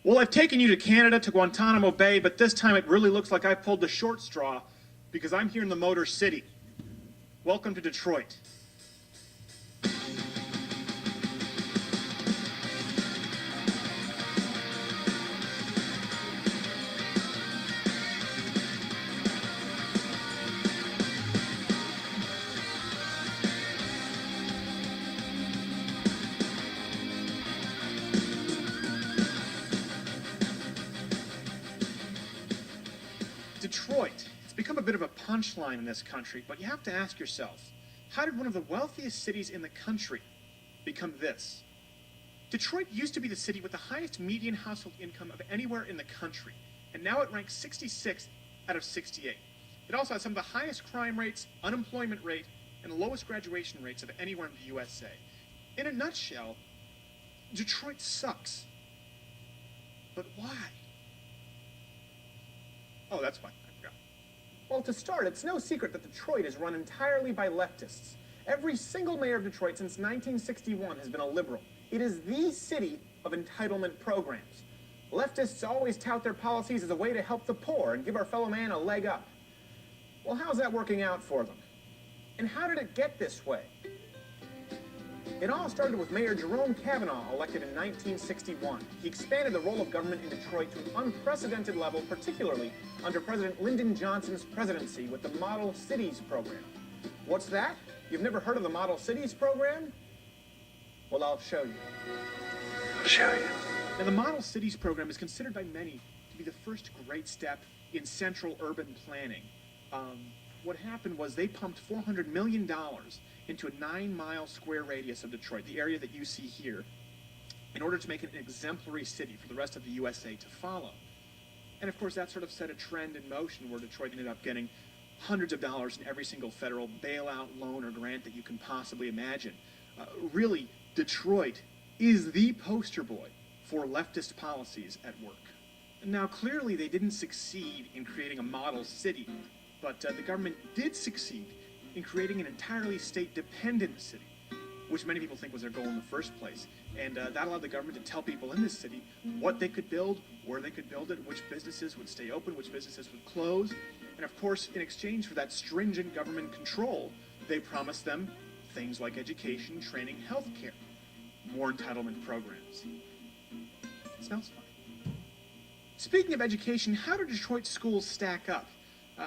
Well, I've taken you to Canada, to Guantanamo Bay, but this time it really looks like I pulled the short straw because I'm here in the Motor City. Welcome to Detroit. Detroit. It's become a bit of a punchline in this country, but you have to ask yourself, how did one of the wealthiest cities in the country become this? Detroit used to be the city with the highest median household income of anywhere in the country, and now it ranks 66th out of 68. It also has some of the highest crime rates, unemployment rate, and the lowest graduation rates of anywhere in the USA. In a nutshell, Detroit sucks. But why? Oh, that's fine. I forgot. Well, to start, it's no secret that Detroit is run entirely by leftists. Every single mayor of Detroit since 1961 has been a liberal. It is the city of entitlement programs. Leftists always tout their policies as a way to help the poor and give our fellow man a leg up. Well, how's that working out for them? And how did it get this way? It all started with Mayor Jerome Kavanaugh, elected in 1961. He expanded the role of government in Detroit to an unprecedented level, particularly under President Lyndon Johnson's presidency with the Model Cities program. What's that? You've never heard of the Model Cities program? Well, I'll show you. Now, the Model Cities program is considered by many to be the first great step in central urban planning. What happened was they pumped $400 million into a 9-mile square radius of Detroit, the area that you see here, in order to make it an exemplary city for the rest of the USA to follow. And of course, that sort of set a trend in motion where Detroit ended up getting hundreds of dollars in every single federal bailout, loan, or grant that you can possibly imagine. Really, Detroit is the poster boy for leftist policies at work. Now, clearly, they didn't succeed in creating a model city, but the government did succeed in creating an entirely state-dependent city, which many people think was their goal in the first place. And that allowed the government to tell people in this city what they could build, where they could build it, which businesses would stay open, which businesses would close. And of course, in exchange for that stringent government control, they promised them things like education, training, healthcare, more entitlement programs. It smells fun. Speaking of education, how do Detroit schools stack up?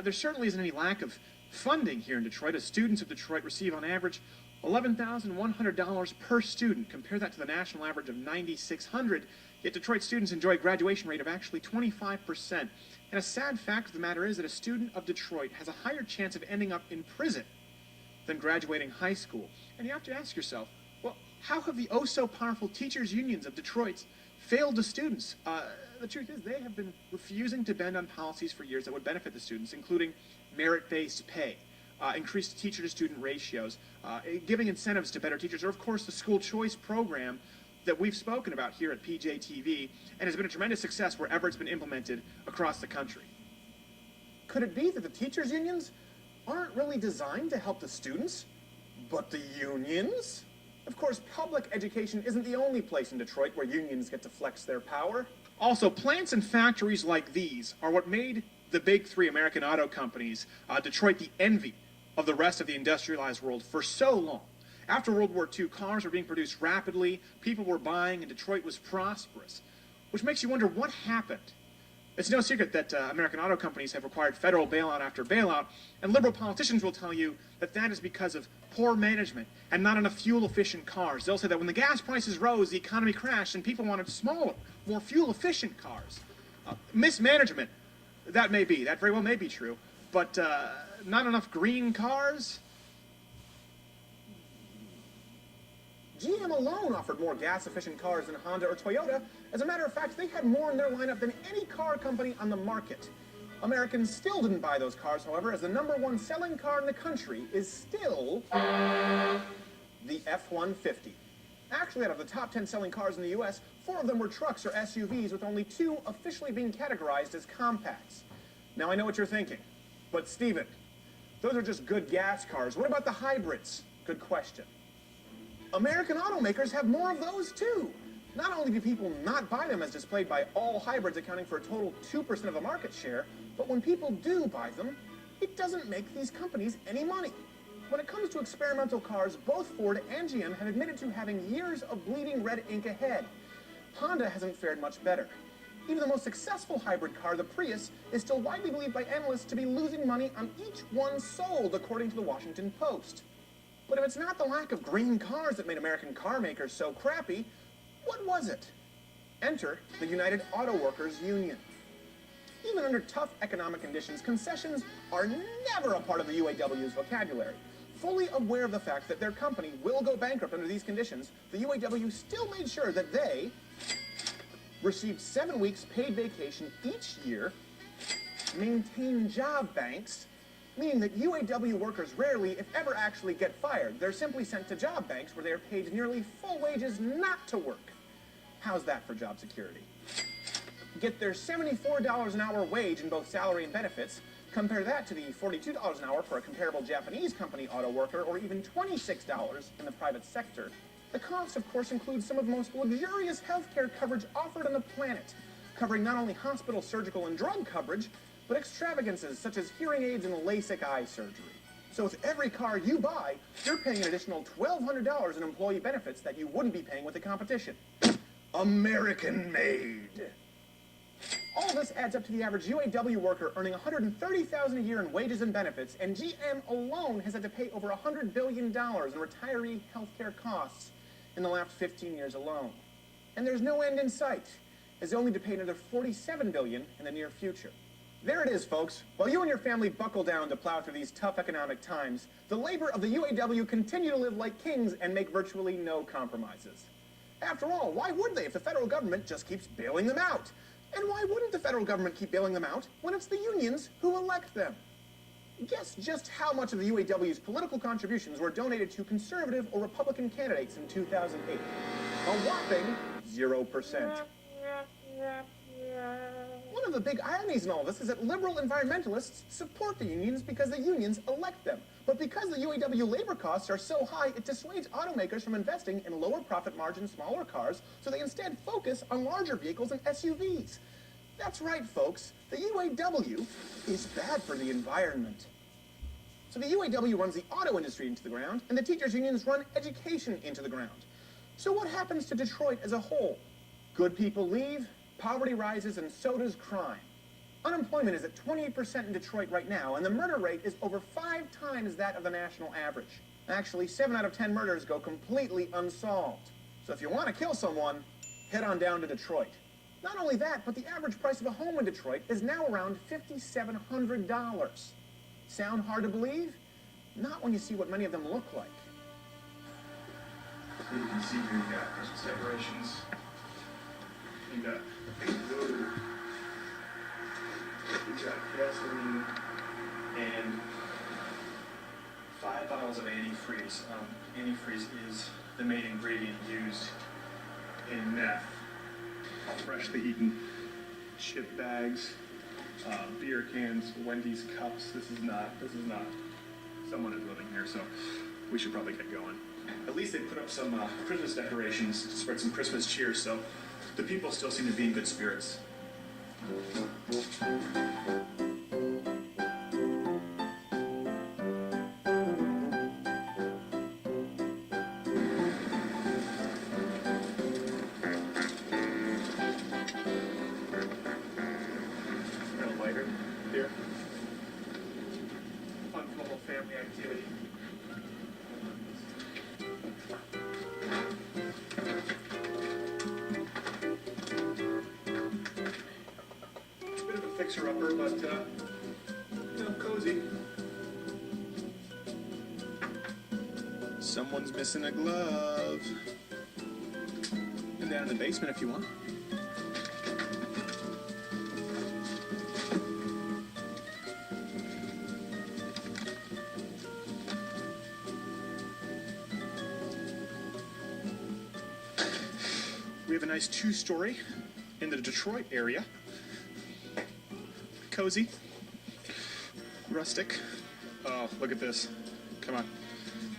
There certainly isn't any lack of funding here in Detroit, as students of Detroit receive on average $11,100 per student. Compare that to the national average of $9,600, yet Detroit students enjoy a graduation rate of actually 25%. And a sad fact of the matter is that a student of Detroit has a higher chance of ending up in prison than graduating high school. And you have to ask yourself, well, how have the oh-so-powerful teachers' unions of Detroit failed the students? The truth is they have been refusing to bend on policies for years that would benefit the students, including merit-based pay, increased teacher-to-student ratios, giving incentives to better teachers, or of course the school choice program that we've spoken about here at PJTV and has been a tremendous success wherever it's been implemented across the country. Could it be that the teachers' unions aren't really designed to help the students, but the unions? Of course, public education isn't the only place in Detroit where unions get to flex their power. Also, plants and factories like these are what made the big three American auto companies, Detroit, the envy of the rest of the industrialized world for so long. After World War II, cars were being produced rapidly, people were buying, and Detroit was prosperous, which makes you wonder what happened. It's no secret that American auto companies have required federal bailout after bailout, and liberal politicians will tell you that that is because of poor management and not enough fuel-efficient cars. They'll say that when the gas prices rose, the economy crashed, and people wanted smaller, more fuel-efficient cars. Mismanagement, that may be, that very well may be true, but not enough green cars? GM alone offered more gas-efficient cars than Honda or Toyota. As a matter of fact, they had more in their lineup than any car company on the market. Americans still didn't buy those cars, however, as the #1 selling car in the country is still the F-150. Actually, out of the top 10 selling cars in the U.S., 4 of them were trucks or SUVs, with only 2 officially being categorized as compacts. Now, I know what you're thinking, but Steven, those are just good gas cars. What about the hybrids? Good question. American automakers have more of those, too. Not only do people not buy them as displayed by all hybrids accounting for a total 2% of the market share, but when people do buy them, it doesn't make these companies any money. When it comes to experimental cars, both Ford and GM have admitted to having years of bleeding red ink ahead. Honda hasn't fared much better. Even the most successful hybrid car, the Prius, is still widely believed by analysts to be losing money on each one sold, according to the Washington Post. But if it's not the lack of green cars that made American car makers so crappy, what was it? Enter the United Auto Workers Union. Even under tough economic conditions, concessions are never a part of the UAW's vocabulary. Fully aware of the fact that their company will go bankrupt under these conditions, the UAW still made sure that they received 7 weeks paid vacation each year, maintain job banks, meaning that UAW workers rarely, if ever, actually get fired. They're simply sent to job banks where they are paid nearly full wages not to work. How's that for job security? Get their $74 an hour wage in both salary and benefits. Compare that to the $42 an hour for a comparable Japanese company auto worker, or even $26 in the private sector. The cost, of course, includes some of the most luxurious healthcare coverage offered on the planet, covering not only hospital, surgical, and drug coverage, but extravagances such as hearing aids and LASIK eye surgery. So with every car you buy, you're paying an additional $1,200 in employee benefits that you wouldn't be paying with the competition. American made. All this adds up to the average UAW worker earning $130,000 a year in wages and benefits, and GM alone has had to pay over $100 billion in retiree healthcare costs in the last 15 years alone. And there's no end in sight, as they only to pay another $47 billion in the near future. There it is, folks. While you and your family buckle down to plow through these tough economic times, the labor of the UAW continue to live like kings and make virtually no compromises. After all, why would they if the federal government just keeps bailing them out? And why wouldn't the federal government keep bailing them out when it's the unions who elect them? Guess just how much of the UAW's political contributions were donated to conservative or Republican candidates in 2008. A whopping 0%. One of the big ironies in all this is that liberal environmentalists support the unions because the unions elect them. But because the UAW labor costs are so high, it dissuades automakers from investing in lower profit margin, smaller cars, so they instead focus on larger vehicles and SUVs. That's right, folks. The UAW is bad for the environment. So the UAW runs the auto industry into the ground, and the teachers' unions run education into the ground. So what happens to Detroit as a whole? Good people leave, poverty rises, and so does crime. Unemployment is at 28% in Detroit right now, and the murder rate is over 5 times that of the national average. Actually, 7 out of 10 murders go completely unsolved. So if you want to kill someone, head on down to Detroit. Not only that, but the average price of a home in Detroit is now around $5,700. Sound hard to believe? Not when you see what many of them look like. So you can see here you got Christmas decorations. You got blue. You got gasoline and 5 bottles of antifreeze. Antifreeze is the main ingredient used in meth. Freshly eaten chip bags, beer cans, Wendy's cups. This is not someone is living here, so we should probably get going. At least they put up some Christmas decorations to spread some Christmas cheer, so the people still seem to be in good spirits. Got a lighter here. Fun for the whole family activity. Bit of a fixer-upper, but, cozy. Someone's missing a glove. And down in the basement if you want. We have a nice 2-story in the Detroit area. Cozy. Rustic. Oh, look at this. Come on.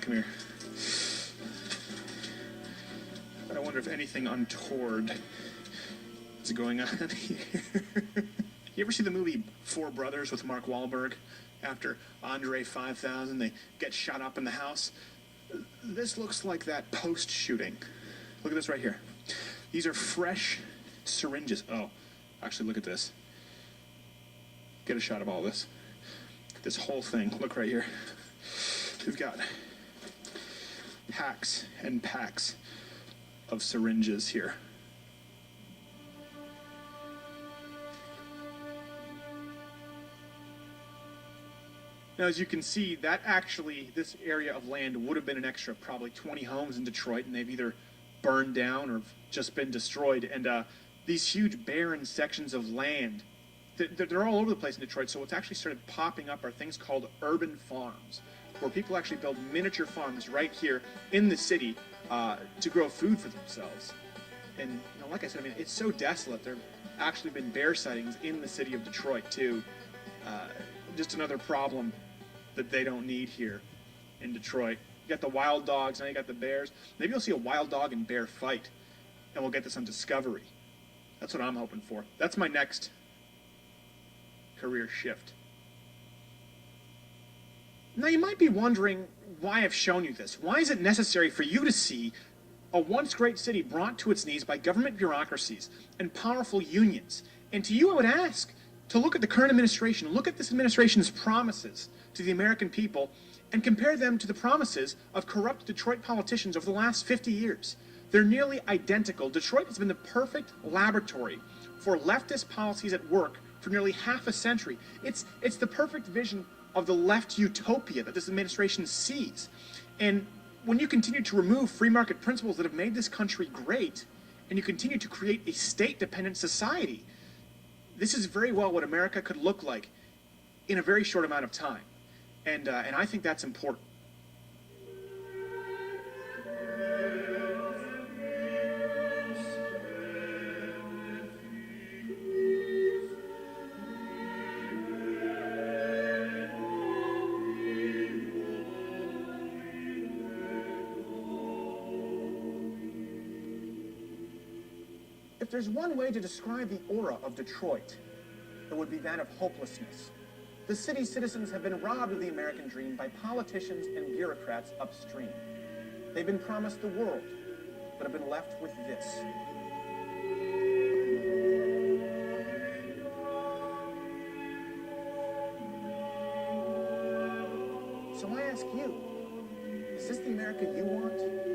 Come here. I don't want wonder if anything untoward is going on here. You ever see the movie Four Brothers with Mark Wahlberg? After Andre 5000, they get shot up in the house. This looks like that post-shooting. Look at this right here. These are fresh syringes. Oh, actually, look at this. Get a shot of all this. This whole thing. Look right here. We've got packs and packs of syringes here. Now, as you can see, that actually, this area of land would have been an extra probably 20 homes in Detroit, and they've either burned down or just been destroyed. And these huge barren sections of land, they're all over the place in Detroit, so what's actually started popping up are things called urban farms, where people actually build miniature farms right here in the city to grow food for themselves. And you know, like I said, I mean, it's so desolate. There have actually been bear sightings in the city of Detroit, too. Just another problem that they don't need here in Detroit. You got the wild dogs, now you got the bears. Maybe you'll see a wild dog and bear fight, and we'll get this on Discovery. That's what I'm hoping for. That's my next career shift. Now you might be wondering why I've shown you this. Why is it necessary for you to see a once great city brought to its knees by government bureaucracies and powerful unions? And to you I would ask to look at the current administration, look at this administration's promises to the American people, and compare them to the promises of corrupt Detroit politicians over the last 50 years. They're nearly identical. Detroit has been the perfect laboratory for leftist policies at work for nearly half a century. It's the perfect vision of the left utopia that this administration sees. And when you continue to remove free market principles that have made this country great, and you continue to create a state-dependent society, this is very well what America could look like in a very short amount of time. And I think that's important. If there's one way to describe the aura of Detroit, it would be that of hopelessness. The city's citizens have been robbed of the American dream by politicians and bureaucrats upstream. They've been promised the world, but have been left with this. So I ask you, is this the America you want?